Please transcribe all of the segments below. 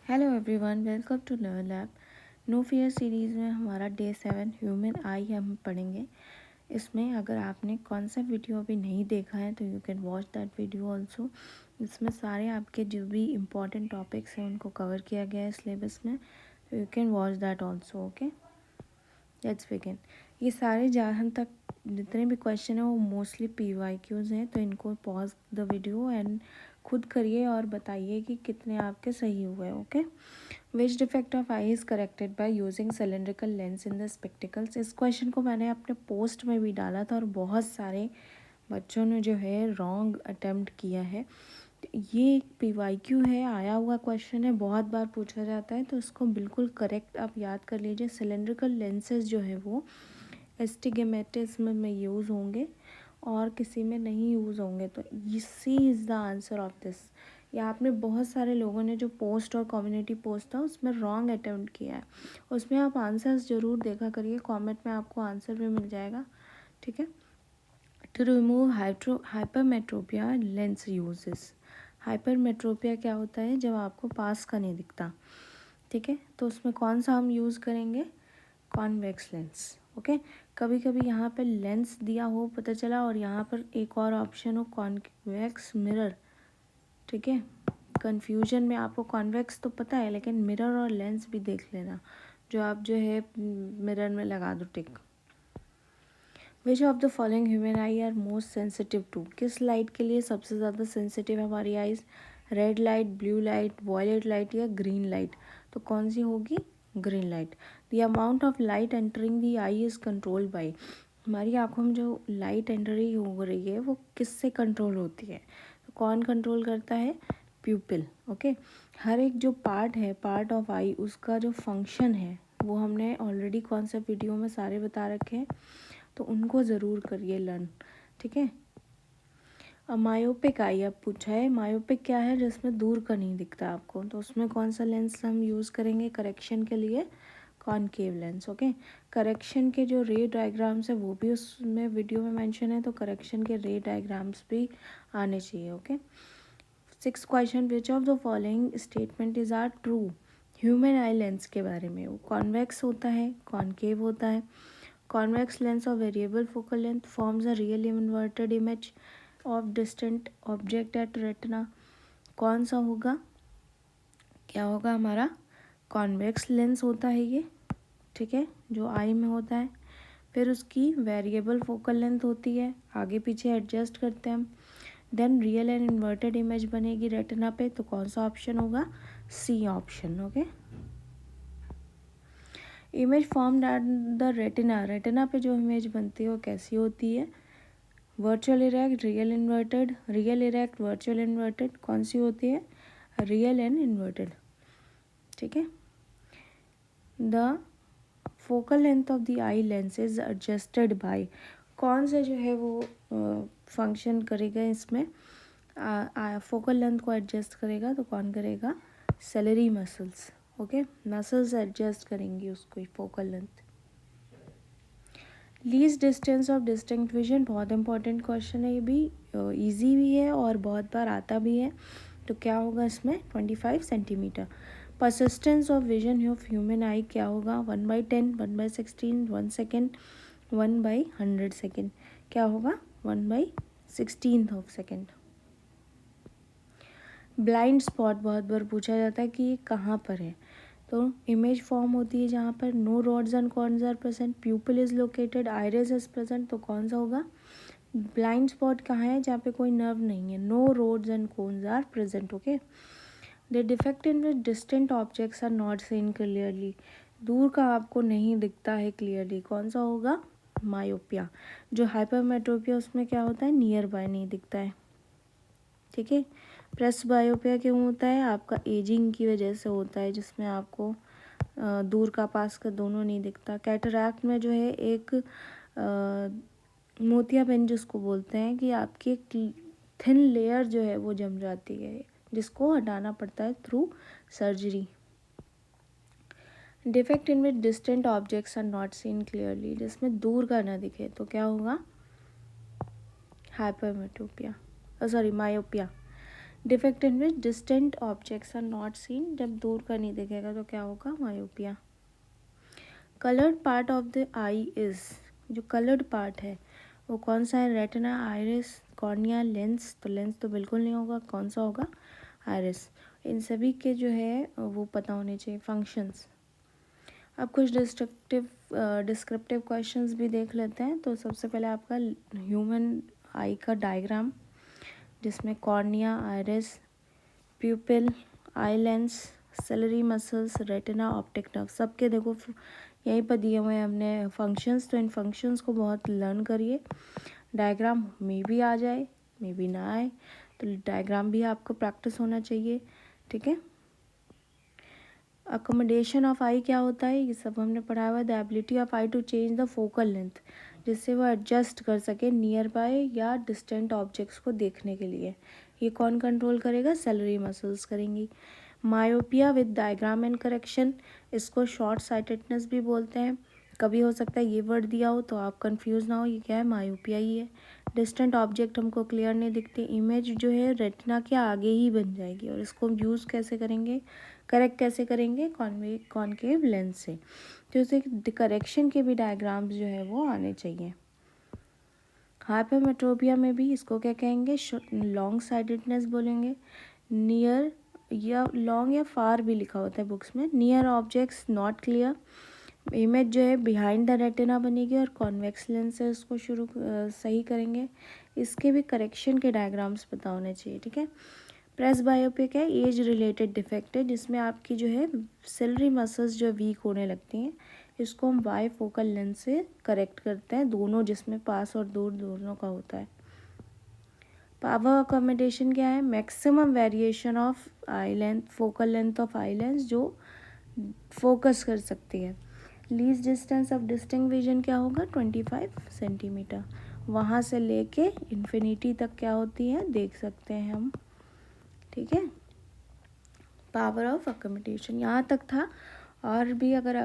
Hello everyone, welcome to learn lab. No fear series में हमारा day 7 human आई हम पढ़ेंगे। इसमें अगर आपने कॉन्सेप्ट वीडियो अभी नहीं देखा है तो you can watch that video also. इसमें सारे आपके जो भी इम्पोर्टेंट टॉपिक्स हैं उनको कवर किया गया है सिलेबस में, तो you can watch that also. Okay, let's begin. ये सारे जहाँ तक जितने भी क्वेश्चन हैं वो मोस्टली PYQs हैं, तो इनको पॉज द वीडियो एंड खुद करिए और बताइए कि कितने आपके सही हुए। Okay, which defect of I is corrected by using cylindrical lens in the spectacles. इस क्वेश्चन को मैंने अपने पोस्ट में भी डाला था और बहुत सारे बच्चों ने जो है रॉन्ग अटेम्प्ट किया है। ये एक PYQ है, आया हुआ क्वेश्चन है, बहुत बार पूछा जाता है, तो इसको बिल्कुल करेक्ट आप याद कर लीजिए। सिलेंड्रिकल लेंसेज जो है वो एस्टिग्मेटिज्म में यूज़ होंगे और किसी में नहीं यूज़ होंगे, तो C is the answer of this. या आपने बहुत सारे लोगों ने जो पोस्ट और कम्युनिटी पोस्ट था उसमें रॉन्ग अटेम्प्ट किया है, उसमें आप आंसर्स ज़रूर देखा करिए, कमेंट में आपको आंसर भी मिल जाएगा। ठीक है, to remove hypermetropia lens uses. Hypermetropia क्या होता है? जब आपको पास का नहीं दिखता। ठीक है, तो उसमें कौन सा हम यूज़ करेंगे? Convex lens. ओके, कभी कभी यहाँ पर लेंस दिया हो पता चला और यहाँ पर एक और ऑप्शन हो कॉन्वेक्स मिरर। ठीक है, कन्फ्यूजन में आपको कॉन्वेक्स तो पता है लेकिन मिरर और लेंस भी देख लेना, जो आप जो है मिरर में लगा दो टिक। Which of the following human eye are most sensitive to? किस लाइट के लिए सबसे ज़्यादा सेंसिटिव है हमारी eyes? Red light, blue light, violet light या ग्रीन लाइट? तो कौन सी होगी? Green light. The amount of light entering the eye is controlled by. हमारी आँखों में जो लाइट एंट्री हो रही है वो किससे कंट्रोल होती है? तो कौन कंट्रोल करता है? प्यूपिल। ओके, हर एक जो पार्ट है, पार्ट ऑफ आई, उसका जो फंक्शन है वो हमने ऑलरेडी कौन सा वीडियो में सारे बता रखे हैं, तो उनको ज़रूर करिए लर्न। ठीक है, मायोपिक आई अब पूछा है। मायोपिक क्या है? जिसमें दूर का नहीं दिखता आपको, तो उसमें कौन सा लेंस हम यूज़ करेंगे करेक्शन के लिए? Concave lens. ओके, करेक्शन के जो रे डायग्राम्स है वो भी उसमें वीडियो में मेंशन है, तो करेक्शन के रे डायग्राम्स भी आने चाहिए। Okay, 6 question, which of the following statement is are true? Human eye lens के बारे में, वो कॉन्वेक्स होता है, कॉनकेव होता है। Convex lens of variable focal length forms a real inverted image of distant object at retina. कौन सा होगा? क्या होगा हमारा? कॉन्वेक्स लेंस होता है ये। ठीक है, जो आई में होता है। फिर उसकी वेरिएबल फोकल लेंथ होती है, आगे पीछे एडजस्ट करते हैं हम। Then real and inverted image बनेगी रेटिना पे, तो कौन सा ऑप्शन होगा? C option. Okay, image formed at the retina. Retina पे जो इमेज बनती है वो कैसी होती है? Virtual erect, real inverted, real erect, virtual inverted, कौन सी होती है? Real and inverted. ठीक है, the focal length of the eye lens is adjusted by. कौन सा जो है वो फंक्शन करेगा इसमें? फोकल लेंथ को एडजस्ट करेगा, तो कौन करेगा? Salary muscles. Okay, muscles adjust करेंगी उसको focal length. Least distance of distinct vision, बहुत इंपॉर्टेंट क्वेश्चन है, ये भी इजी भी है और बहुत बार आता भी है, तो क्या होगा इसमें? 25 centimetre. Persistence of vision of human आई क्या होगा? 1/10, 1/16, 1 सेकेंड, 1/100 सेकेंड। क्या होगा? 1/16 ऑफ सेकेंड। ब्लाइंड स्पॉट बहुत बार पूछा जाता है कि ये कहाँ पर है, तो इमेज फॉर्म होती है जहाँ पर no rods and cones are present, pupil is located, iris is present, तो कौन सा होगा? ब्लाइंड स्पॉट कहाँ है? जहाँ पे कोई नर्व नहीं है, no rods and cones are present. Okay, the defect in which distant objects are not seen clearly, दूर का आपको नहीं दिखता है क्लियरली, कौन सा होगा? मायोपिया। जो हाइपरमेट्रोपिया उसमें क्या होता है? नियर बाय नहीं दिखता है। ठीक है, प्रेस बायोपिया क्यों होता है? आपका एजिंग की वजह से होता है, जिसमें आपको दूर का पास का दोनों नहीं दिखता। कैटरैक्ट में जो है एक मोतियाबिंद जिसको बोलते हैं, कि आपकी एक थिन लेयर जो है वो जम जाती है, जिसको हटाना पड़ता है through surgery. Defect in which distant objects are not seen clearly, जिसमें दूर का ना दिखे, तो क्या होगा? Hypermetropia, sorry myopia. Defect in which distant objects are not seen, जब दूर का नहीं दिखेगा तो क्या होगा, myopia. Coloured part of the eye is, जो कलर्ड पार्ट है वो कौन सा है, रेटिना, आइरिस, कॉर्निया, लेंस, तो लेंस तो बिल्कुल नहीं होगा, कौन सा होगा, आइरिस। इन सभी के जो है वो पता होने चाहिए फंक्शंस। अब कुछ डिस्क्रिप्टिव क्वेश्चंस भी देख लेते हैं। तो सबसे पहले आपका ह्यूमन आई का डायग्राम, जिसमें cornea, iris, प्यूपिल, eye lens, salary muscles, retina, optic nerve, सबके देखो यहीं पर दिए हुए हैं हमने फंक्शंस। तो इन फंक्शंस को बहुत लर्न करिए। डायग्राम में भी आ जाए, में भी ना आए, तो डायग्राम भी आपको प्रैक्टिस होना चाहिए, ठीक है। अकोमोडेशन ऑफ आई क्या होता है, ये सब हमने पढ़ा हुआ है। The ability of eye to change the focal length, जिससे वो एडजस्ट कर सके नियर बाय या डिस्टेंट ऑब्जेक्ट्स को देखने के लिए। ये कौन कंट्रोल करेगा, सेलरी मसल्स करेंगी। Myopia with diagram and correction, इसको शॉर्ट साइटेडनेस भी बोलते हैं। कभी हो सकता है ये वर्ड दिया हो तो आप कंफ्यूज ना हो, ये क्या है, मायोपिया ही है। डिस्टेंट ऑब्जेक्ट हमको क्लियर नहीं दिखते, इमेज जो है रेटिना के आगे ही बन जाएगी। और इसको हम यूज़ कैसे करेंगे, करेक्ट कैसे करेंगे, कॉनकेव लेंस से। तो इसे करेक्शन के भी डायग्राम्स जो है वो आने चाहिए। हाइपरमेट्रोपिया में भी इसको क्या कहेंगे, लॉन्ग साइडेडनेस बोलेंगे। नियर या लॉन्ग या फार भी लिखा होता है बुक्स में। Near objects not clear, image जो है बिहाइंड द रेटिना बनेगी और कॉन्वेक्स लेंस से उसको सही करेंगे। इसके भी करेक्शन के डायग्राम्स पता होने चाहिए, ठीक है। प्रेस बायोपिक है, एज रिलेटेड डिफेक्ट है, जिसमें आपकी जो है सेलरी मसल्स जो वीक होने लगती हैं, इसको हम बाई फोकल लेंस से करेक्ट करते हैं, दोनों, जिसमें पास और दूर दोनों का होता है। पावर अकोमोडेशन क्या है, maximum variation of I length, focal length of eye lens जो फोकस कर सकती है। Least distance of distinct vision क्या होगा, 25 सेंटीमीटर। वहाँ से लेके इन्फिनिटी तक क्या होती है, देख सकते हैं हम, ठीक है। पावर ऑफ अकोमोडेशन यहाँ तक था। और भी अगर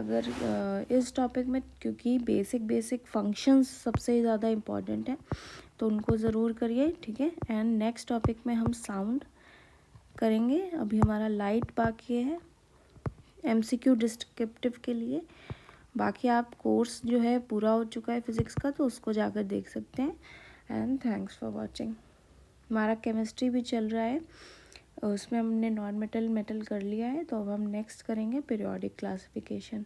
इस टॉपिक में, क्योंकि बेसिक फंक्शंस सबसे ज़्यादा इम्पॉर्टेंट है, तो उनको ज़रूर करिए, ठीक है। एंड नेक्स्ट टॉपिक में हम साउंड करेंगे। अभी हमारा लाइट बाकी है MCQ डिस्क्रिप्टिव के लिए। बाकी आप कोर्स जो है पूरा हो चुका है फिज़िक्स का, तो उसको जाकर देख सकते हैं। And thanks for watching. हमारा केमिस्ट्री भी चल रहा है, उसमें हमने नॉन मेटल कर लिया है, तो अब हम नेक्स्ट करेंगे पीरियोडिक क्लासिफिकेशन।